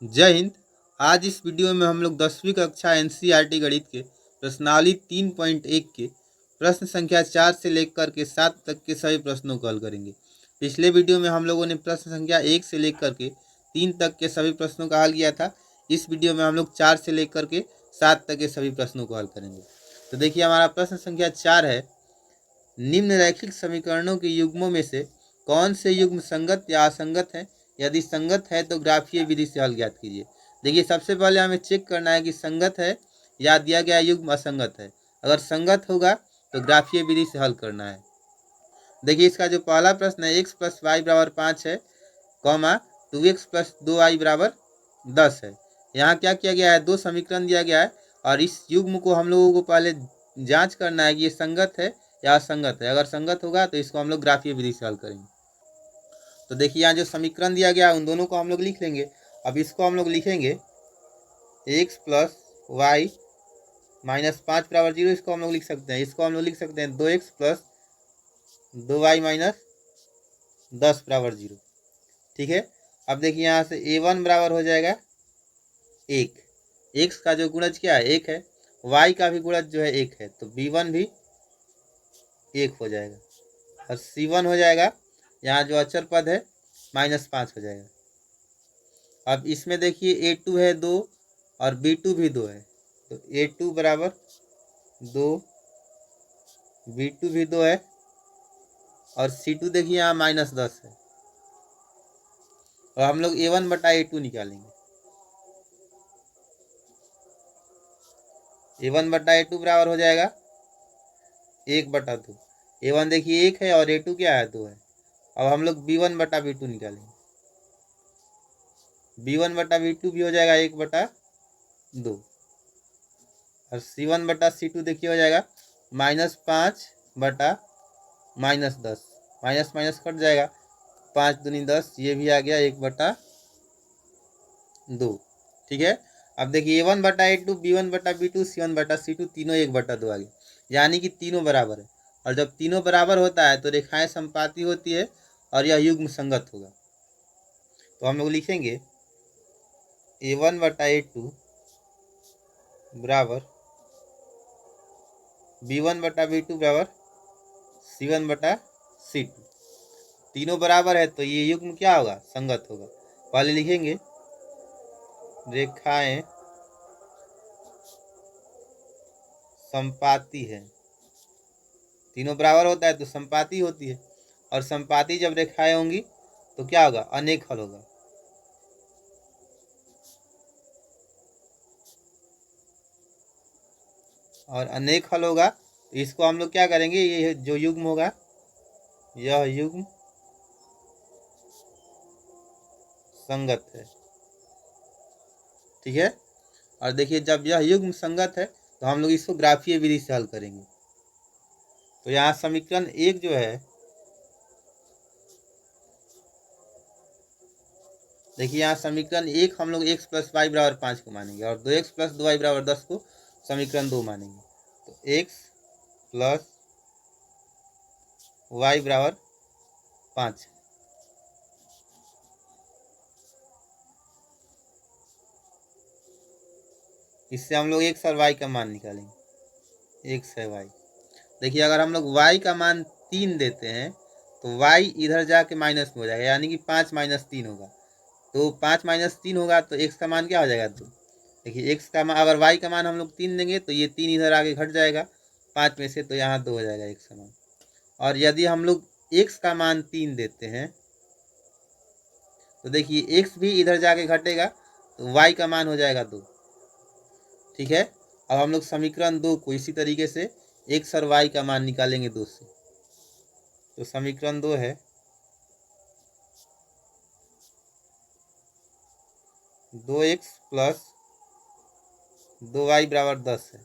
जय हिंद। आज इस वीडियो में हम लोग 10वीं कक्षा एनसीईआरटी गणित के प्रश्नावली 3.1 के प्रश्न संख्या 4 से लेकर के 7 तक के सभी प्रश्नों को हल करेंगे। पिछले वीडियो में हम लोगों ने प्रश्न संख्या 1 से लेकर के 3 तक के सभी प्रश्नों का हल किया था। इस वीडियो में हम लोग 4 से लेकर के 7 तक के सभी प्रश्नों को हल करेंगे। तो देखिए, हमारा प्रश्न संख्या 4 है, निम्न रैखिक समीकरणों के युग्मों में से कौन से युग्म संगत या असंगत हैं? यदि संगत है तो ग्राफीय विधि से हल ज्ञात कीजिए। देखिए, सबसे पहले हमें चेक करना है कि संगत है या दिया गया युग्म असंगत है। अगर संगत होगा तो ग्राफीय विधि से हल करना है। देखिए, इसका जो पहला प्रश्न है, x प्लस वाई बराबर 5 है, कॉमा 2x प्लस 2y बराबर 10 है। यहाँ क्या किया गया है, दो समीकरण दिया गया है और इस युग्म को हम लोगों को पहले जांच करना है कि ये संगत है या असंगत है। अगर संगत होगा तो इसको हम लोग ग्राफीय विधि से हल करेंगे। तो देखिए, यहाँ जो समीकरण दिया गया है उन दोनों को हम लोग लिख लेंगे। अब इसको हम लोग लिखेंगे x प्लस वाई माइनस 5 बराबर 0। इसको हम लोग लिख सकते हैं, इसको हम लोग लिख सकते हैं 2x प्लस 2y माइनस 10 बराबर 0। ठीक है। अब देखिए, यहाँ से a1 बराबर हो जाएगा 1। x का जो गुणज क्या है, 1 है। y का भी गुणज जो है 1 है, तो b1 भी 1 हो जाएगा और c1 हो जाएगा, यहाँ जो अचर पद है, -5 हो जाएगा। अब इसमें देखिए a2 है 2 और b2 भी 2 है, तो a2 बराबर 2, b2 भी 2 है और c2 देखिए यहाँ -10 है। और हम लोग a1 बटा a2 निकालेंगे। a1 बटा a2 बराबर हो जाएगा 1 बटा 2। a1 देखिए 1 है और a2 क्या है, 2 है। अब हम लोग b1 बटा b2 निकालेंगे। b1 बटा b2 भी हो जाएगा 1 बटा 2 और c1 बटा c2 देखिए हो जाएगा -5 बटा -10। माइनस माइनस कट जाएगा, 5 दूनी 10, ये भी आ गया 1 बटा 2। ठीक है। अब देखिए a1 बटा a2, b1 बटा b2, c1 बटा c2 तीनों 1 बटा 2 आ गए, यानी कि तीनों बराबर है। और जब तीनों बराबर होता है तो रेखाएं संपाती होती है और यह युग्म संगत होगा। तो हम लोग लिखेंगे a1 बटा a2 बराबर b1 बटा b2 बराबर c1 बटा c2। तीनों बराबर है तो ये युग्म क्या होगा, संगत होगा। पहले लिखेंगे रेखाएं संपाती है। तीनों बराबर होता है तो संपाती होती है, और संपाती जब रेखाएं होंगी तो क्या होगा, अनेक हल होगा। और अनेक हल होगा तो इसको हम लोग क्या करेंगे, ये जो युग्म होगा यह युग्म संगत है। ठीक है। और देखिए, जब यह युग्म संगत है तो हम लोग इसको ग्राफीय विधि से हल करेंगे। तो यहाँ समीकरण 1 जो है, देखिए यहाँ समीकरण 1 हम लोग x प्लस वाई बराबर 5 को मानेंगे और 2x प्लस 2y बराबर 10 को समीकरण 2 मानेंगे। तो x प्लस वाई बराबर 5। इससे हम लोग x और y का मान निकालेंगे। x है y। देखिए, अगर हम लोग y का मान 3 देते हैं तो y इधर जाके माइनस में हो जाएगा, यानी कि 5 - 3 होगा। तो 5 - 3 होगा तो x का मान क्या हो जाएगा, 2। देखिए, x का मान, अगर y का मान हम लोग 3 देंगे तो ये 3 इधर आगे घट जाएगा 5 में से, तो यहाँ 2 हो जाएगा x का मान। और यदि हम लोग x का मान 3 देते हैं तो देखिए x भी इधर जाके घटेगा तो y का मान हो जाएगा 2। ठीक है। अब हम लोग समीकरण 2 को इसी तरीके से x और y का मान निकालेंगे 2 से। तो समीकरण 2 है 2x प्लस 2y बराबर 10 है।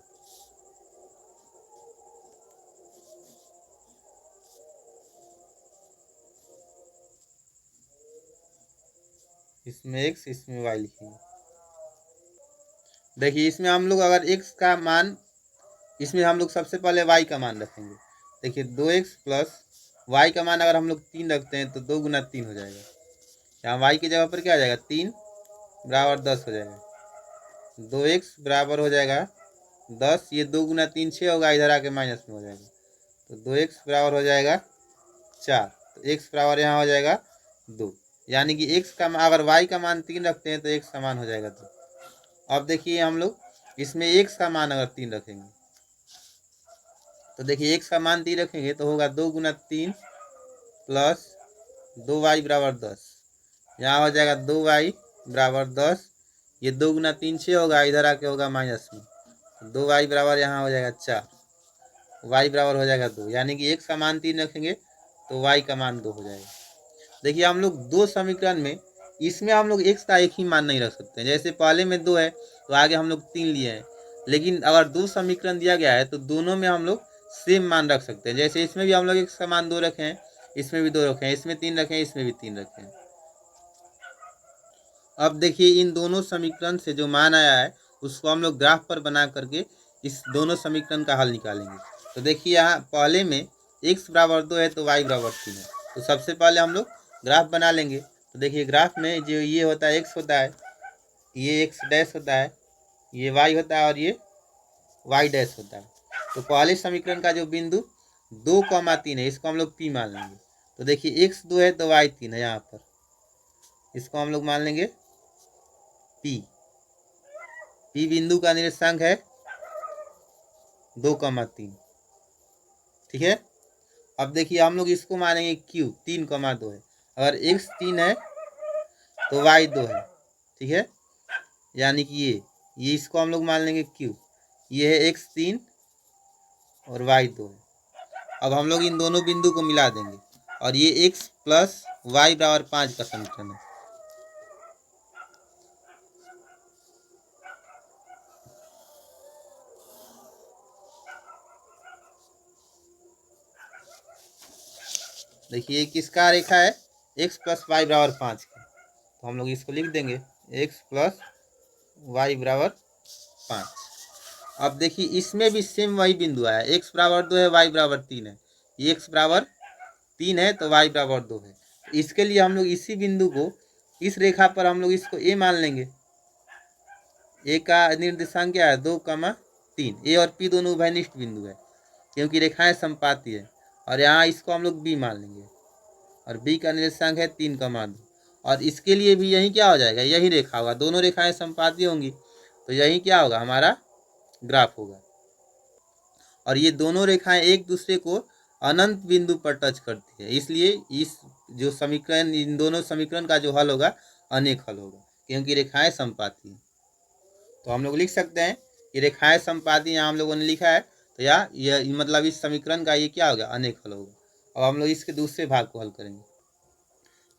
इसमें x, इसमें y लिखेंगे। देखिए, इसमें हम लोग अगर x का मान, इसमें हम लोग सबसे पहले y का मान रखेंगे। देखिए, 2x प्लस y का मान अगर हम लोग 3 रखते हैं तो 2 गुना 3 हो जाएगा। यहाँ y की जगह पर क्या आ जाएगा, 3 बराबर 10 हो जाएगा। 2x बराबर हो जाएगा 10, ये 2 गुना 3 6 होगा, इधर आके माइनस में हो जाएगा, तो 2x बराबर हो जाएगा 4। तो x बराबर यहाँ हो जाएगा 2, यानी कि x का अगर y का मान 3 रखते हैं तो x का मान हो जाएगा 2। अब देखिए हम लोग इसमें x का मान अगर 3 रखेंगे तो देखिए x का मान 3 रखेंगे तो होगा 2 गुना 3 प्लस 2y बराबर 10, यहाँ हो जाएगा 2y बराबर 10, ये 2 गुना 3 6 होगा, इधर आके होगा माइनस में, तो 2y बराबर यहाँ हो जाएगा 4, y बराबर हो जाएगा 2, यानी कि x का मान 3 रखेंगे तो y का मान 2 हो जाएगा। देखिए हम लोग दो समीकरण में इसमें हम लोग x का एक ही मान नहीं रख सकते, जैसे पहले में 2 है तो आगे हम लोग 3 लिए हैं, लेकिन अगर दो समीकरण दिया गया है तो दोनों में हम लोग सेम मान रख सकते हैं। जैसे इसमें भी हम लोग x का मान 2 रखे हैं, इसमें भी 2 रखे हैं, इसमें 3 रखे हैं, इसमें भी 3 रखे हैं। अब देखिए इन दोनों समीकरण से जो मान आया है उसको हम लोग ग्राफ पर बना करके इस दोनों समीकरण का हल निकालेंगे। तो देखिए यहाँ पहले में x बराबर 2 है तो y बराबर 3 है, तो सबसे पहले हम लोग ग्राफ बना लेंगे। तो देखिए ग्राफ में जो ये होता है x होता है, ये x डैश होता है, ये y होता है और ये y डैश होता है। तो पहले समीकरण का जो बिंदु 2,3 है इसको हम लोग P मान लेंगे। तो देखिए x 2 है तो y 3 है, यहाँ पर इसको हम लोग मान लेंगे P। P बिंदु का निर्देशांक है 2,3, ठीक है। अब देखिए हम लोग इसको मानेंगे Q, 3,2 है, अगर x 3 है तो y 2 है, ठीक है, यानी कि ये इसको हम लोग मान लेंगे Q, ये है x 3 और y 2 है। अब हम लोग इन दोनों बिंदु को मिला देंगे और ये x प्लस y बराबर 5 का समीकरण है। देखिए किसका रेखा है, x प्लस वाई बराबर 5 की, तो हम लोग इसको लिख देंगे x प्लस वाई बराबर 5। अब देखिए इसमें भी सेम वही बिंदु आया, x बराबर 2 है, y बराबर 3 है, ये x बराबर 3 है तो y बराबर 2 है। इसके लिए हम लोग इसी बिंदु को इस रेखा पर हम लोग इसको a मान लेंगे। a का निर्देशांक क्या है 2,3, a और p दोनों उभयनिष्ठ बिंदु है क्योंकि रेखाएं समपाती है, और यहाँ इसको हम लोग b मान लेंगे और b का निर्देशांक है 3,2, और इसके लिए भी यही क्या हो जाएगा, यही रेखा होगा, दोनों रेखाएं समपाती होंगी तो यही क्या होगा हमारा ग्राफ होगा। और ये दोनों रेखाएं एक दूसरे को अनंत बिंदु पर टच करती है, इसलिए इस जो समीकरण इन दोनों समीकरण का जो हल होगा अनेक हल होगा क्योंकि रेखाएं समपाती हैं। तो हम लोग लिख सकते हैं कि रेखाएं समपाती यहाँ हम लोगों ने लिखा है, तो यह मतलब इस समीकरण का ये क्या होगा अनेक हल होगा। अब हम लोग इसके दूसरे भाग को हल करेंगे।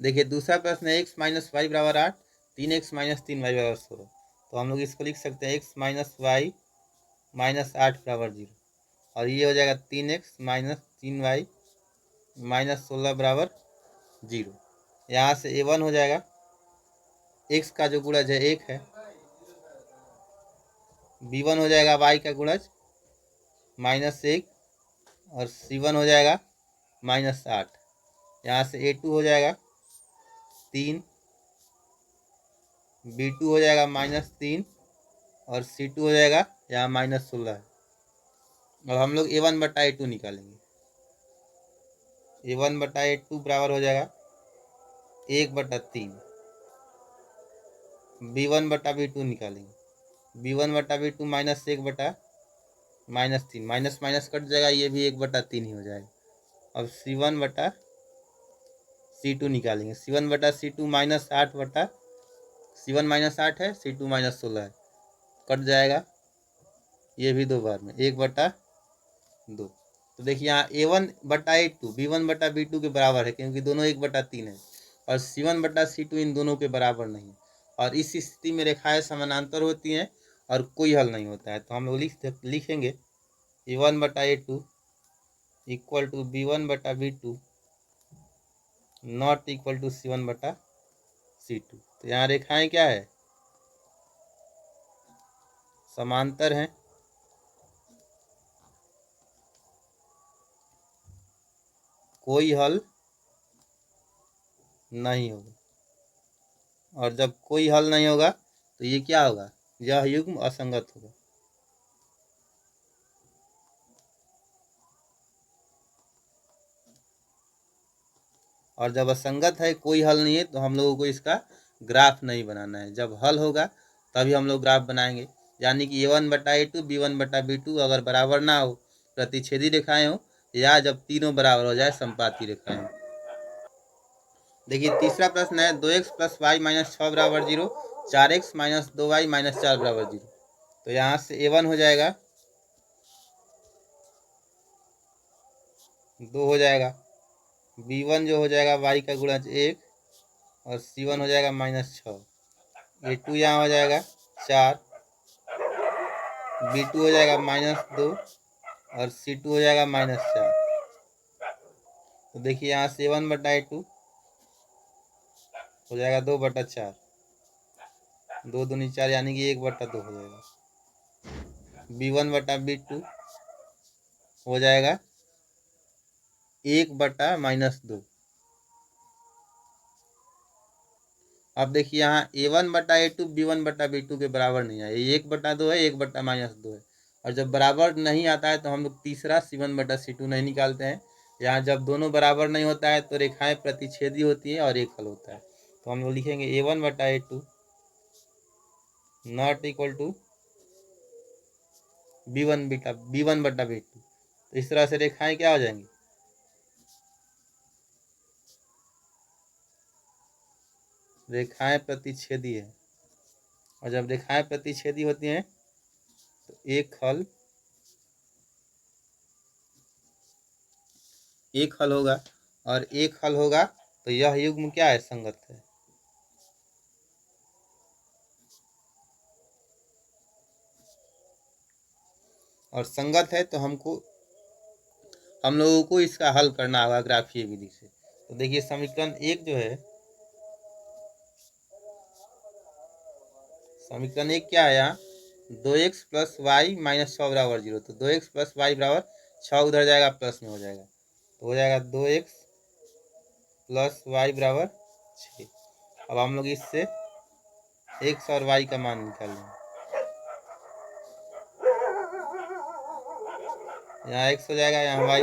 देखिए दूसरा प्रश्न है x माइनस वाई बराबर 8, 3x माइनस 3y बराबर 16। तो हम लोग इसको लिख सकते हैं x माइनस वाई माइनस 8 बराबर 0, और ये हो जाएगा 3x माइनस 3y माइनस 16 बराबर 0। यहाँ से a1 हो जाएगा, x का जो गुणज है 1 है, b1 हो जाएगा y का गुणज -1, और c1 हो जाएगा -8। यहाँ से a2 हो जाएगा 3, b2 हो जाएगा -3, और c2 हो जाएगा यहाँ -16 है। अब हम लोग a1 बटा a2 निकालेंगे। a1 बटा a2 बराबर हो जाएगा 1/3। b1 बटा b2 निकालेंगे, b1 बटा b2 -1 बटा -3, माइनस माइनस कट जाएगा, ये भी 1/3 ही हो जाएगा। अब c1 बटा c2 निकालेंगे, c1 बटा c2 -8 बटा c1 -8 है, c2 -16 है, कट जाएगा, ये भी 2 बार में 1/2। तो देखिए यहाँ a1 बटा a2 b1 बटा b2 के बराबर है क्योंकि दोनों 1/3 है, और c1 बटा c2 इन दोनों के बराबर नहीं है, और इस स्थिति में रेखाएं समानांतर होती हैं और कोई हल नहीं होता है। तो हम लोग लिखेंगे a1 बटा a2 इक्वल टू b1 बटा b2 not equal to c1 बटा c2। तो यहाँ रेखाएं क्या है समांतर हैं, कोई हल नहीं होगा। और जब कोई हल नहीं होगा तो ये क्या होगा, यह युग्म असंगत होगा। और जब असंगत है, कोई हल नहीं है, तो हम लोगों को इसका ग्राफ नहीं बनाना है। जब हल होगा तभी हम लोग ग्राफ बनाएंगे। यानी कि a1/a2 b1/b2 अगर बराबर ना हो, प्रतिच्छेदी रेखाएं हो, या जब तीनों बराबर हो जाए, संपाती रेखाएं हो। देखिए तीसरा प्रश्न है 2x+y-6 बराबर 0, 4x-2y-4 बराबर 0। तो यहाँ से a1 हो जाएगा 2 हो जाएगा, b1 जो हो जाएगा y का गुणज 1, और c1 हो जाएगा -6, a2 यहाँ हो जाएगा 4, b2 हो जाएगा -2, और c2 हो जाएगा -4। तो देखिए यहाँ से 1/a2 हो जाएगा 2/4, 2 दूनी 4 यानी कि 1/2 हो जाएगा। b1/b2 हो जाएगा 1/-2। अब देखिए यहाँ a1/a2 b1/b2 के बराबर नहीं है, ये 1/2 है, 1/-2 है। और जब बराबर नहीं आता है तो हम लोग तीसरा c1/c2 नहीं निकालते हैं। यहाँ जब दोनों बराबर नहीं होता है तो रेखाएं प्रतिच्छेदी होती है और एक हल होता है। तो हम लोग लिखेंगे a1/a2 not equal to b1/b2। तो इस तरह से रेखाएं क्या हो जाएंगी, रेखाएं प्रतिच्छेदी है। और जब रेखाएं प्रतिच्छेदी होती हैं तो एक हल होगा, और एक हल होगा तो यह युग्म क्या है, संगत है। और संगत है तो हम लोगों को इसका हल करना होगा ग्राफीय विधि से। तो देखिए समीकरण 1 जो है, समीकरण 1 क्या है, यहाँ 2x+y-6 बराबर 0। तो 2x+y बराबर 6 उधर जाएगा, प्लस में हो जाएगा, तो हो जाएगा 2x+y बराबर 6। अब हम लोग इससे x और y का मान निकालेंगे। यहाँ x हो जाएगा, यहाँ y।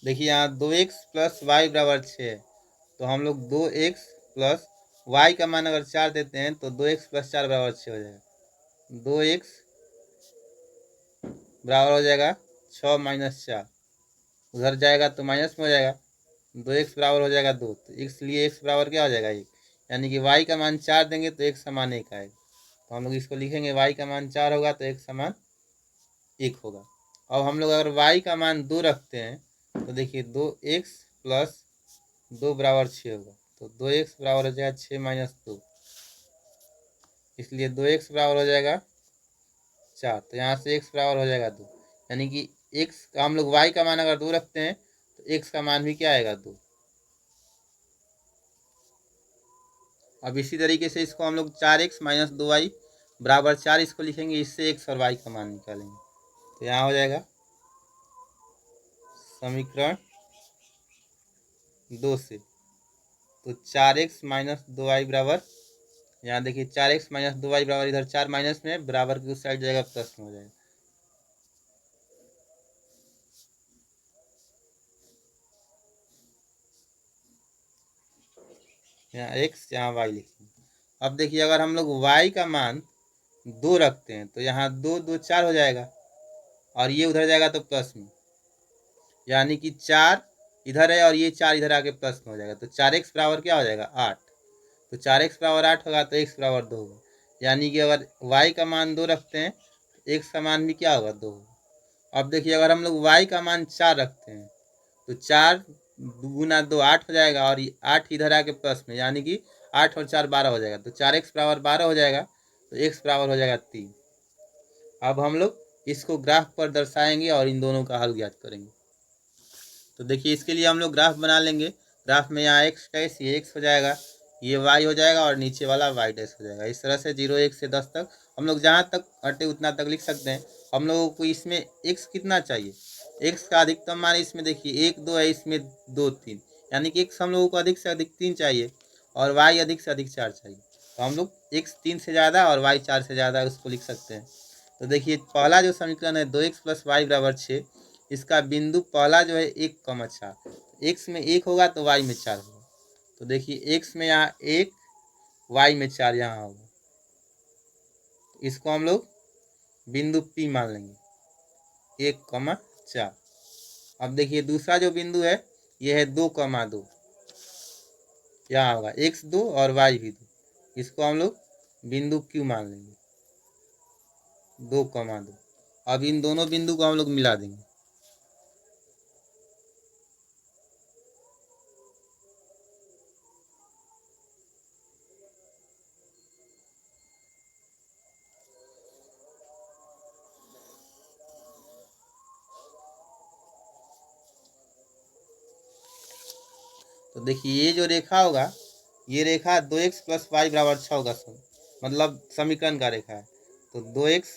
देखिए यहाँ 2x+y बराबर 6 है, तो हम लोग 2x+y का मान अगर 4 देते हैं तो 2x+4 बराबर 6 हो जाएगा। 2x बराबर हो जाएगा 6 - 4, उधर जाएगा तो माइनस में हो जाएगा। 2x बराबर हो जाएगा 2, तो इसलिए x बराबर क्या हो जाएगा 1, यानी कि y का मान 4 देंगे तो x समान 1 आएगा। तो हम लोग इसको लिखेंगे y का मान 4 होगा तो x समान 1 होगा। अब हम लोग अगर y का मान 2 रखते हैं तो देखिए 2x+2 बराबर 6 होगा, तो 2x बराबर हो जाएगा 6 - 2, इसलिए 2x बराबर हो जाएगा 4। तो यहाँ से x बराबर हो जाएगा 2, यानी कि x का हम लोग y का मान अगर 2 रखते हैं तो x का मान भी क्या आएगा 2। अब इसी तरीके से इसको हम लोग 4x - 2y बराबर 4 इसको लिखेंगे, इससे x और y का मान निकालेंगे। तो यहाँ हो जाएगा समीकरण 2 से, तो 4x - 2y बराबर, यहाँ देखिए 4x - 2y बराबर, इधर 4 माइनस में, बराबर की उस साइड जाएगा, प्लस में हो जाएगा। यहाँ x यहाँ y लिखेंगे। अब देखिए अगर हम लोग y का मान 2 रखते हैं तो यहाँ 2 2 4 हो जाएगा, और ये उधर जाएगा तो प्लस में, यानी कि 4 इधर है और ये 4 इधर आके प्लस में हो जाएगा। तो 4x बराबर क्या हो जाएगा 8, तो 4x बराबर 8 होगा तो x बराबर 2 होगा। यानी कि अगर y का मान 2 रखते हैं तो x का मान भी क्या होगा 2 होगा। अब देखिए अगर हम लोग y का मान 4 रखते हैं तो 4 गुना 2 8 हो जाएगा, और 8 इधर आके प्लस में, यानी कि 8 और 4 12 हो जाएगा, तो 4x बराबर 12 हो जाएगा, तो x बराबर हो जाएगा 3। अब हम लोग इसको ग्राफ पर दर्शाएंगे और इन दोनों का हल ज्ञात करेंगे। तो देखिए इसके लिए हम लोग ग्राफ बना लेंगे। ग्राफ में यहाँ x डैश, ये x हो जाएगा, ये y हो जाएगा, और नीचे वाला y डैश हो जाएगा। इस तरह से 0 1 से 10 तक हम लोग जहाँ तक अटे उतना तक लिख सकते हैं। हम लोगों को इसमें x कितना चाहिए, x का अधिकतम मान इसमें देखिए 1 2 है, इसमें 2 3, यानी कि x हम लोगों को अधिक से अधिक 3 चाहिए। और y अधिक से अधिक 4 चाहिए, तो हम लोग x 3 से ज़्यादा और y 4 से ज़्यादा उसको लिख सकते हैं। तो देखिए पहला जो समीकरण है 2x + y = 6, इसका बिंदु पहला जो है 1,4, x में 1 होगा तो y में 4 होगा। तो देखिए x में यहाँ 1, y में 4 यहाँ होगा, इसको हम लोग बिंदु P मान लेंगे 1,4। अब देखिए दूसरा जो बिंदु है ये है 2,2, यहाँ होगा x 2 और y भी 2, इसको हम लोग बिंदु Q मान लेंगे 2,2। अब इन दोनों बिंदु को हम लोग मिला देंगे। तो देखिए ये जो रेखा होगा ये रेखा 2x + y = 6 होगा, मतलब समीकरण का रेखा है। तो 2x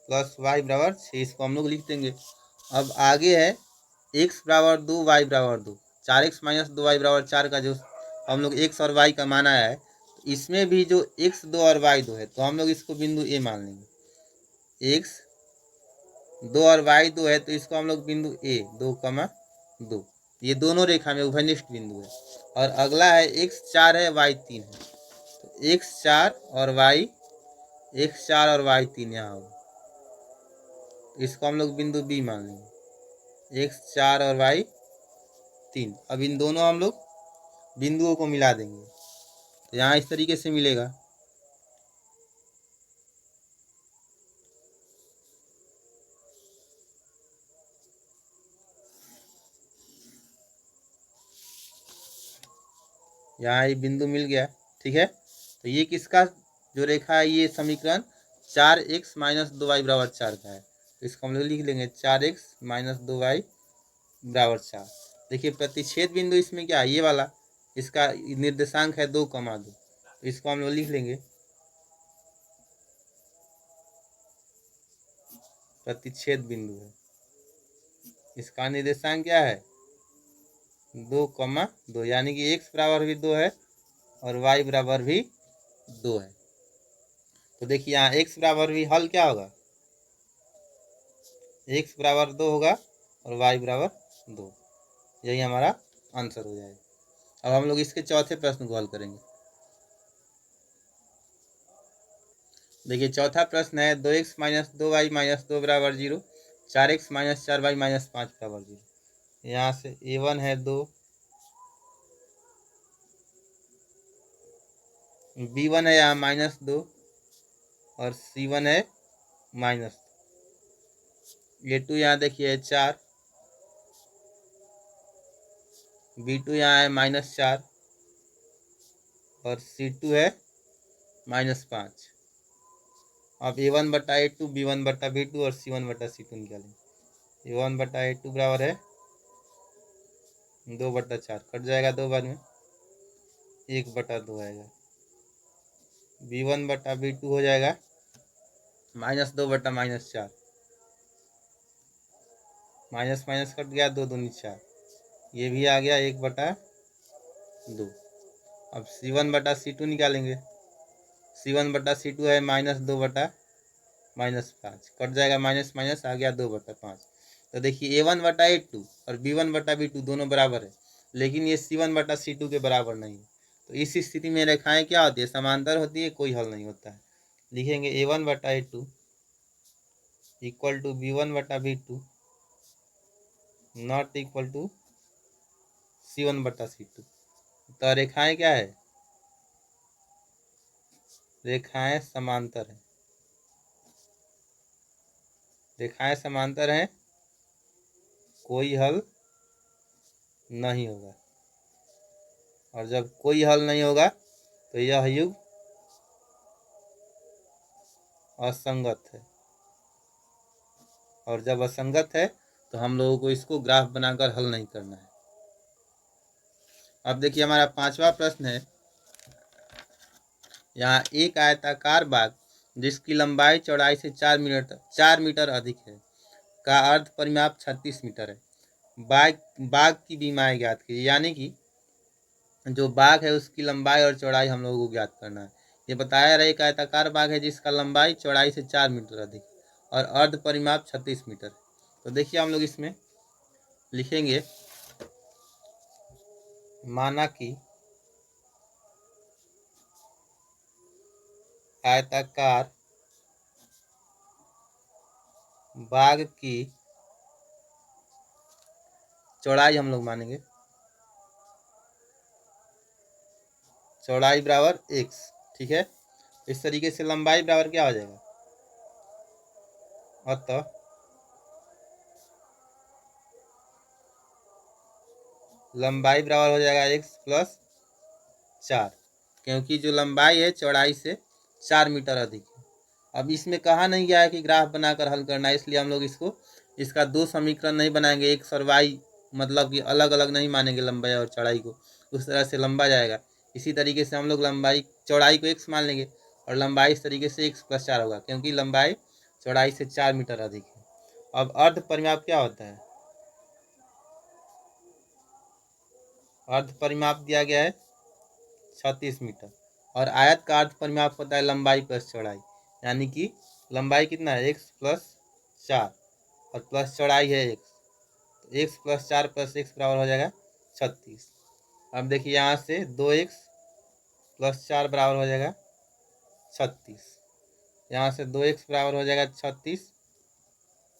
+ y = 6, इसको हम लोग लिख देंगे। अब आगे है x = 2 y = 2, 4x - 2y = 4 का जो हम लोग x और y का माना है, तो इसमें भी जो x 2 और y 2 है तो हम लोग इसको बिंदु A मान लेंगे। x 2 और y 2 है तो इसको हम लोग बिंदु A 2,2, ये दोनों रेखा में उभयनिष्ठ बिंदु है। और अगला है x 4 है y 3 है, तो x 4 और y 3 यहाँ होगा, इसको हम लोग बिंदु B मान लेंगे x 4 और y 3। अब इन दोनों हम लोग बिंदुओं को मिला देंगे, तो यहाँ इस तरीके से मिलेगा। यहाँ ये बिंदु मिल गया, ठीक है। तो ये किसका जो रेखा है, ये समीकरण 4x - 2y = 4 का है, तो इसको हम लोग लिख लेंगे 4x - 2y = 4। देखिए प्रतिच्छेद बिंदु इसमें क्या है, ये वाला, इसका निर्देशांक है 2,2, तो इसको हम लोग लिख लेंगे प्रतिच्छेद बिंदु है, इसका निर्देशांक क्या है 2,2, यानी कि x बराबर भी 2 है और y बराबर भी 2 है। तो देखिए यहाँ x बराबर भी हल क्या होगा, x बराबर 2 होगा और y बराबर 2, यही हमारा आंसर हो जाएगा। अब हम लोग इसके चौथे प्रश्न को हल करेंगे। देखिए चौथा प्रश्न है 2x - 2y - 2 = 0, 4x - 4y - 5 = 0। यहाँ से a1 है 2, b1 है यहाँ -2 और c1 है -2। a2 यहाँ देखिए है 4, b2 यहाँ है -4 और c2 है -5। अब a1/a2, b1/b2 और c1/c2 निकालेंगे। a1/a2 बराबर है 2/4, कट जाएगा 2 बार में 1/2 आएगा। b1/b2 हो जाएगा -2/-4, माइनस माइनस कट गया, 2 दूनी 4, ये भी आ गया 1/2। अब c1/c2 निकालेंगे, c1/c2 है -2/-5, कट जाएगा माइनस माइनस, आ गया 2/5। तो देखिए a1/a2 और b1/b2 दोनों बराबर है, लेकिन ये c1/c2 के बराबर नहीं है। तो इस स्थिति में रेखाएं क्या होती है, समांतर होती है, कोई हल नहीं होता है। लिखेंगे a1/a2 = b1/b2 not equal to c1/c2। तो रेखाएं क्या है, रेखाएं समांतर है, रेखाएं समांतर हैं, कोई हल नहीं होगा। और जब कोई हल नहीं होगा तो यह युग असंगत है, और जब असंगत है तो हम लोगों को इसको ग्राफ बनाकर हल नहीं करना है। अब देखिए हमारा पांचवा प्रश्न है, यहाँ एक आयताकार बाग जिसकी लंबाई चौड़ाई से 4 मीटर अधिक है का अर्ध परिमाप 36 मीटर है। बाग की बीमाएं ज्ञात कीजिए, यानी कि जो बाघ है उसकी लंबाई और चौड़ाई हम लोगों को ज्ञात करना है। ये बताया रहा एक आयताकार बाघ है जिसका लंबाई चौड़ाई से 4 मीटर अधिक और अर्ध परिमाप 36 मीटर। तो देखिए हम लोग इसमें लिखेंगे, माना कि आयताकार बाघ की चौड़ाई हम लोग मानेंगे, चौड़ाई बराबर x, ठीक है। इस तरीके से लंबाई बराबर क्या हो जाएगा, अतः लंबाई बराबर हो जाएगा x प्लस 4, क्योंकि जो लंबाई है चौड़ाई से 4 मीटर अधिक है। अब इसमें कहा नहीं गया है कि ग्राफ बनाकर हल करना है, इसलिए हम लोग इसका दो समीकरण नहीं बनाएंगे, x और y, मतलब कि अलग अलग नहीं मानेंगे लंबाई और चौड़ाई को, उस तरह से लंबा जाएगा। इसी तरीके से हम लोग लंबाई चौड़ाई को x मान लेंगे और लंबाई इस तरीके से x प्लस 4 होगा, क्योंकि लंबाई चौड़ाई से 4 मीटर अधिक है। अब अर्ध परिमाप क्या होता है, अर्ध परिमाप दिया गया है 36 मीटर और आयत का अर्ध परिमाप होता है लंबाई प्लस चौड़ाई, यानी कि लंबाई कितना है x प्लस 4 और प्लस चौड़ाई है x, तो x प्लस 4 प्लस x बराबर हो जाएगा 36। अब देखिए यहाँ से 2x प्लस 4 बराबर हो जाएगा 36, यहाँ से 2x बराबर हो जाएगा 36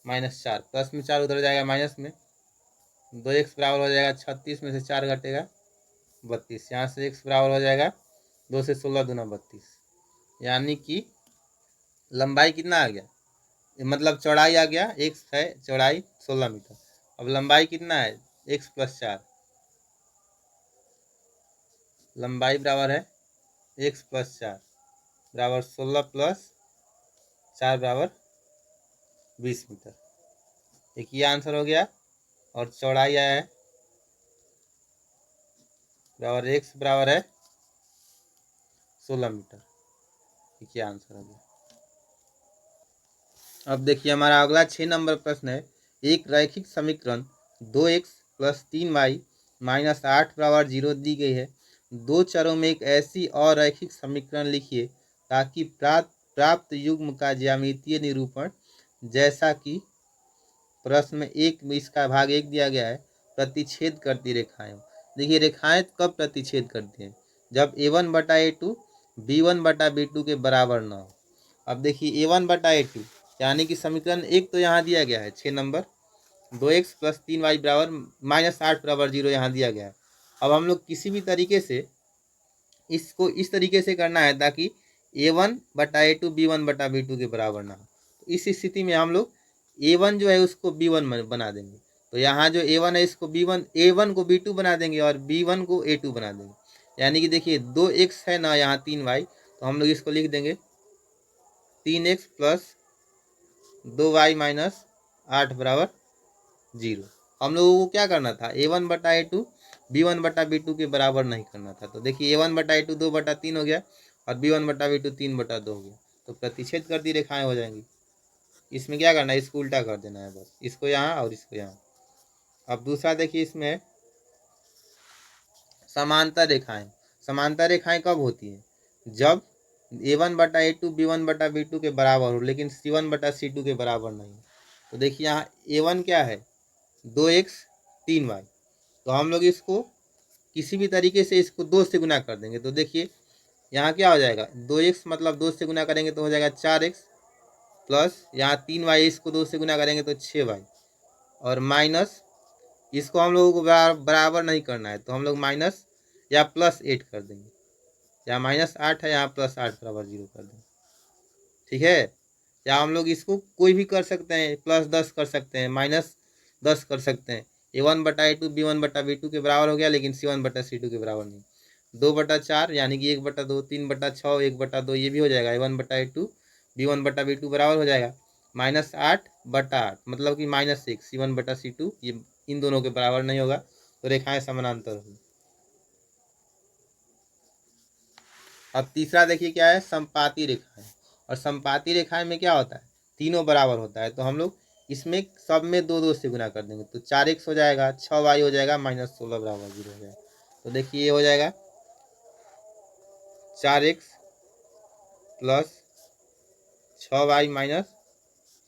माइनस 4, प्लस में 4 उधर जाएगा माइनस में, 2x बराबर हो जाएगा 36 में से 4 घटेगा 32, यहाँ से x बराबर हो जाएगा 2 से 16 दूना 32, यानी कि लंबाई कितना आ गया, मतलब चौड़ाई आ गया, x है चौड़ाई 16 मीटर, अब लंबाई कितना है x प्लस 4, लंबाई बराबर है x प्लस 4 बराबर 16 प्लस 4 बराबर 20 मीटर। एक ये आंसर हो गया और चौड़ाई आया है बराबर x बराबर है 16 मीटर, एक ये आंसर हो गया। अब देखिए हमारा अगला 6 नंबर प्रश्न है, एक रैखिक समीकरण 2x प्लस 3y माइनस 8 बराबर 0 दी गई है। दो चरों में एक ऐसी अरैखिक समीकरण लिखिए ताकि प्राप्त युग्म का ज्यामितीय निरूपण, जैसा कि प्रश्न में एक में इसका भाग 1 दिया गया है, प्रतिच्छेद करती रेखाएं। देखिए रेखाएं कब प्रतिच्छेद करती हैं, जब a1/a2 b1/b2 के बराबर न हो। अब देखिए a1/a2 यानी कि समीकरण एक तो यहाँ दिया गया है 6 नंबर, 2x प्लस 3y बराबर माइनस 8 बराबर 0 यहाँ दिया गया है। अब हम लोग किसी भी तरीके से इसको इस तरीके से करना है ताकि a1/a2 b1/b2 के बराबर ना हो। तो इस स्थिति में हम लोग a1 जो है उसको b1 बना देंगे, तो यहाँ जो a1 है इसको b1, a1 को b2 बना देंगे और b1 को a2 बना देंगे, यानी कि देखिए 2x है ना यहाँ 3y, तो हम लोग इसको लिख देंगे 3x प्लस 2y माइनस 8 बराबर 0। हम लोगों को क्या करना था, a1/a2 b1/b2 के बराबर नहीं करना था, तो देखिए a1/a2 2/3 हो गया और b1/b2 3/2 हो गया, तो प्रतिच्छेद करती रेखाएं हो जाएंगी। इसमें क्या करना है, इसको उल्टा कर देना है बस, इसको यहाँ और इसको यहाँ। अब दूसरा देखिए इसमें समांतर रेखाएं, समांतर रेखाएं कब होती हैं, जब a1/a2 b1/b2 के बराबर हो लेकिन c1/c2 के बराबर नहीं। तो देखिए यहाँ a1 क्या है 2x 3y, तो हम लोग इसको किसी भी तरीके से इसको 2 से गुना कर देंगे, तो देखिए यहाँ क्या हो जाएगा 2x मतलब 2 से गुना करेंगे तो हो जाएगा 4x प्लस यहाँ 3y, इसको 2 से गुना करेंगे तो 6y और माइनस इसको हम लोगों को बराबर नहीं करना है, तो हम लोग माइनस या प्लस 8 कर देंगे, यहाँ माइनस 8 है यहाँ प्लस 8 बराबर 0 कर देंगे, ठीक है। या हम लोग इसको कोई भी कर सकते हैं, प्लस 10 कर सकते हैं, माइनस 10 कर सकते हैं। a1/a2 b1/b2 के बराबर हो गया लेकिन c1/c2 के बराबर नहीं। 2/4 यानी कि 1/2, 3/6, 1/2 ये भी हो जाएगा, a1/a2 b1/b2 बराबर हो जाएगा माइनस 8/8, मतलब कि माइनस 1, c1/c2 ये इन दोनों के बराबर नहीं होगा, तो रेखाएं समानांतर होगी। अब तीसरा देखिए क्या है, संपाती रेखाएं, और संपाती रेखाएं में क्या होता है, तीनों बराबर होता है, तो हम लोग इसमें सब में 2 2 से गुना कर देंगे, तो 4x हो जाएगा, 6y हो जाएगा, माइनस 16 बराबर 0 हो जाएगा। तो देखिए ये हो जाएगा 4x प्लस 6y माइनस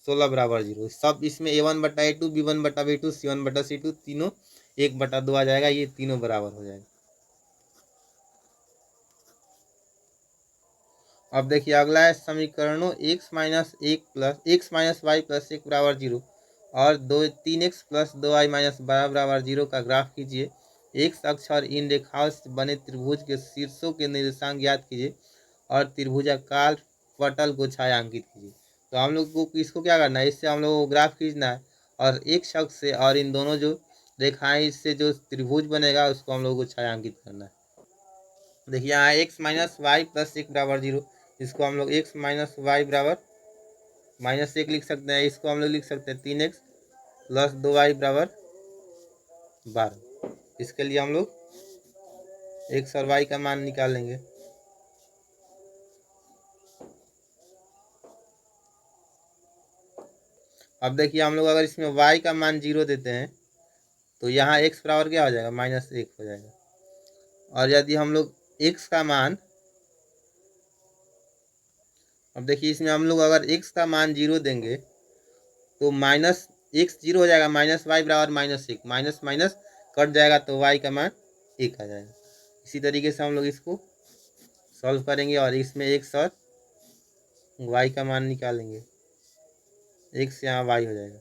16 बराबर 0। सब इसमें a1/a2 b1/b2 c1/c2 तीनों 1/2 आ जाएगा, ये तीनों बराबर हो जाएगा। अब देखिए अगला है समीकरणों x minus 1 plus x minus Y plus 1 बराबर 0 और 3x प्लस 2y माइनस 12 बराबर 0 का ग्राफ कीजिए। x अक्ष और इन रेखाओं से बने त्रिभुज के शीर्षों के निर्देशांक ज्ञात कीजिए और त्रिभुजाकार पटल को छायांकित कीजिए। तो हम लोग को इसको क्या करना है, इससे हम लोग को ग्राफ खींचना है और एक अक्ष से और इन दोनों जो रेखाएं इससे जो त्रिभुज बनेगा उसको हम लोग को छायांकित करना है। देखिए यहाँ x माइनस वाई प्लस 1 बराबर 0, इसको हम लोग x माइनस वाई बराबर -1 लिख सकते हैं। इसको हम लोग लिख सकते हैं 3x प्लस 2y बराबर 12। इसके लिए हम लोग x और y का मान निकालेंगे। अब देखिए हम लोग अगर इसमें y का मान 0 देते हैं तो यहाँ x बराबर क्या हो जाएगा, -1 हो जाएगा। और यदि हम लोग x का मान, अब देखिए इसमें हम लोग अगर x का मान 0 देंगे तो माइनस x 0 हो जाएगा, माइनस वाई बराबर -1, माइनस माइनस कट जाएगा तो y का मान 1 आ जाएगा। इसी तरीके से हम लोग इसको सॉल्व करेंगे और इसमें x और y का मान निकालेंगे। x यहाँ y हो जाएगा।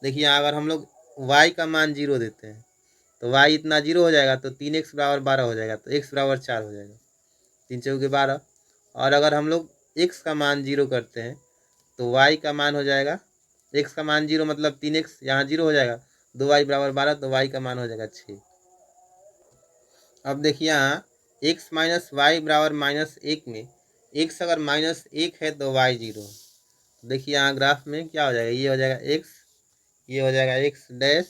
देखिए यहाँ अगर हम लोग y का मान 0 देते हैं तो y इतना 0 हो जाएगा तो 3x बराबर 12 हो जाएगा, तो x बराबर 4 हो जाएगा, 3 चौके 12। और अगर हम लोग x का मान 0 करते हैं तो y का मान हो जाएगा, x का मान 0 मतलब 3x यहाँ 0 हो जाएगा, 2y बराबर 12 तो y का मान हो जाएगा 6। अब देखिए यहाँ x माइनस वाई बराबर -1 में x अगर -1 है तो y 0 है। देखिए यहाँ ग्राफ में क्या हो जाएगा, ये हो जाएगा x, ये हो जाएगा x डैश,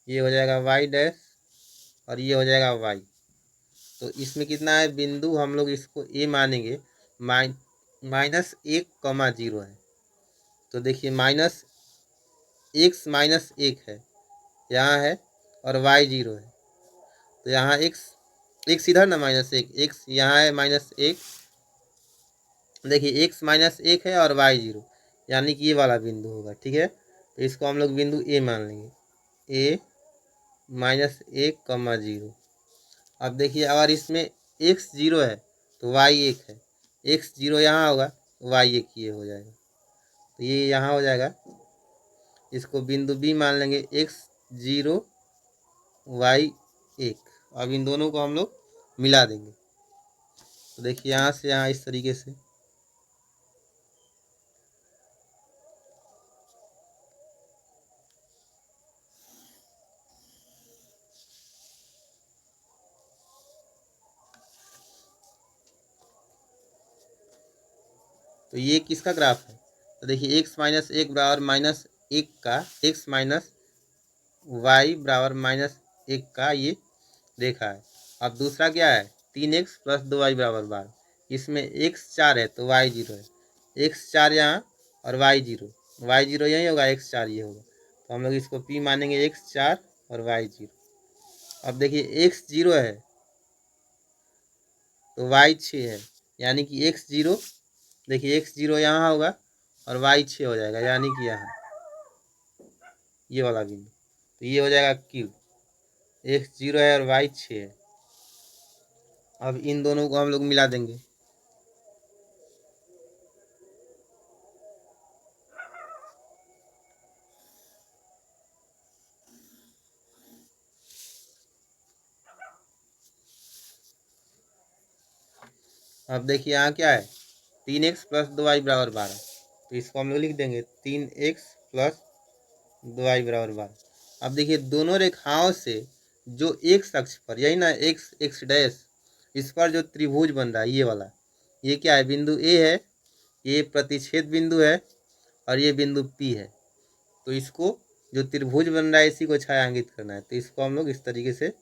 ये हो जाएगा y डैश और ये हो जाएगा y। तो इसमें कितना है बिंदु, हम लोग इसको a मानेंगे, -1,0 है। तो देखिए -1 है यहाँ है और y 0 है, तो यहाँ x इधर ना -1, x यहाँ है -1। देखिए x -1 है और y 0, यानी कि ये वाला बिंदु होगा, ठीक है। तो इसको हम लोग बिंदु a मान लेंगे, a -1,0। अब देखिए अगर इसमें x 0 है तो y 1 है, x 0 यहाँ होगा y 1 ये हो जाएगा, तो ये यहाँ हो जाएगा। इसको बिंदु b मान लेंगे, x 0 y 1। अब इन दोनों को हम लोग मिला देंगे। तो देखिए यहाँ से यहाँ इस तरीके से, तो ये किसका ग्राफ है, तो देखिए x -1 बराबर -1 का, x माइनस वाई बराबर -1 का ये रेखा है। अब दूसरा क्या है 3x प्लस 2y बराबर 12, इसमें x 4 है तो y 0 है, x 4 यहाँ और y 0, y 0 यही होगा, x 4 ये होगा, तो हम लोग इसको p मानेंगे, x 4 और y 0। अब देखिए x 0 है तो y 6 है, यानी कि x 0, देखिए x 0 यहाँ होगा और y 6 हो जाएगा, यानी कि यहाँ ये वाला बिंदु, तो ये हो जाएगा Q, x 0 है और y 6 है। अब इन दोनों को हम लोग मिला देंगे। अब देखिए यहाँ क्या है 3x प्लस 2y बराबर 12, तो इसको हम लोग लिख देंगे 3x प्लस 2y बराबर 12। अब देखिए दोनों रेखाओं से जो एक अक्ष पर, यही ना x डैश, इस पर जो त्रिभुज बन रहा है ये वाला, ये क्या है बिंदु A है, ये प्रतिच्छेद बिंदु है और ये बिंदु P है। तो इसको जो त्रिभुज बन रहा है इसी को छायांकित करना है, तो इसको हम लोग इस तरीके से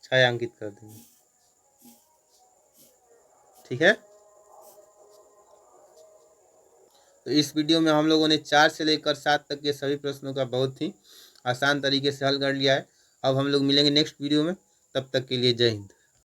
छायांकित कर देंगे, ठीक है। तो इस वीडियो में हम लोगों ने 4 से लेकर 7 तक के सभी प्रश्नों का बहुत ही आसान तरीके से हल कर लिया है। अब हम लोग मिलेंगे नेक्स्ट वीडियो में, तब तक के लिए जय हिंद।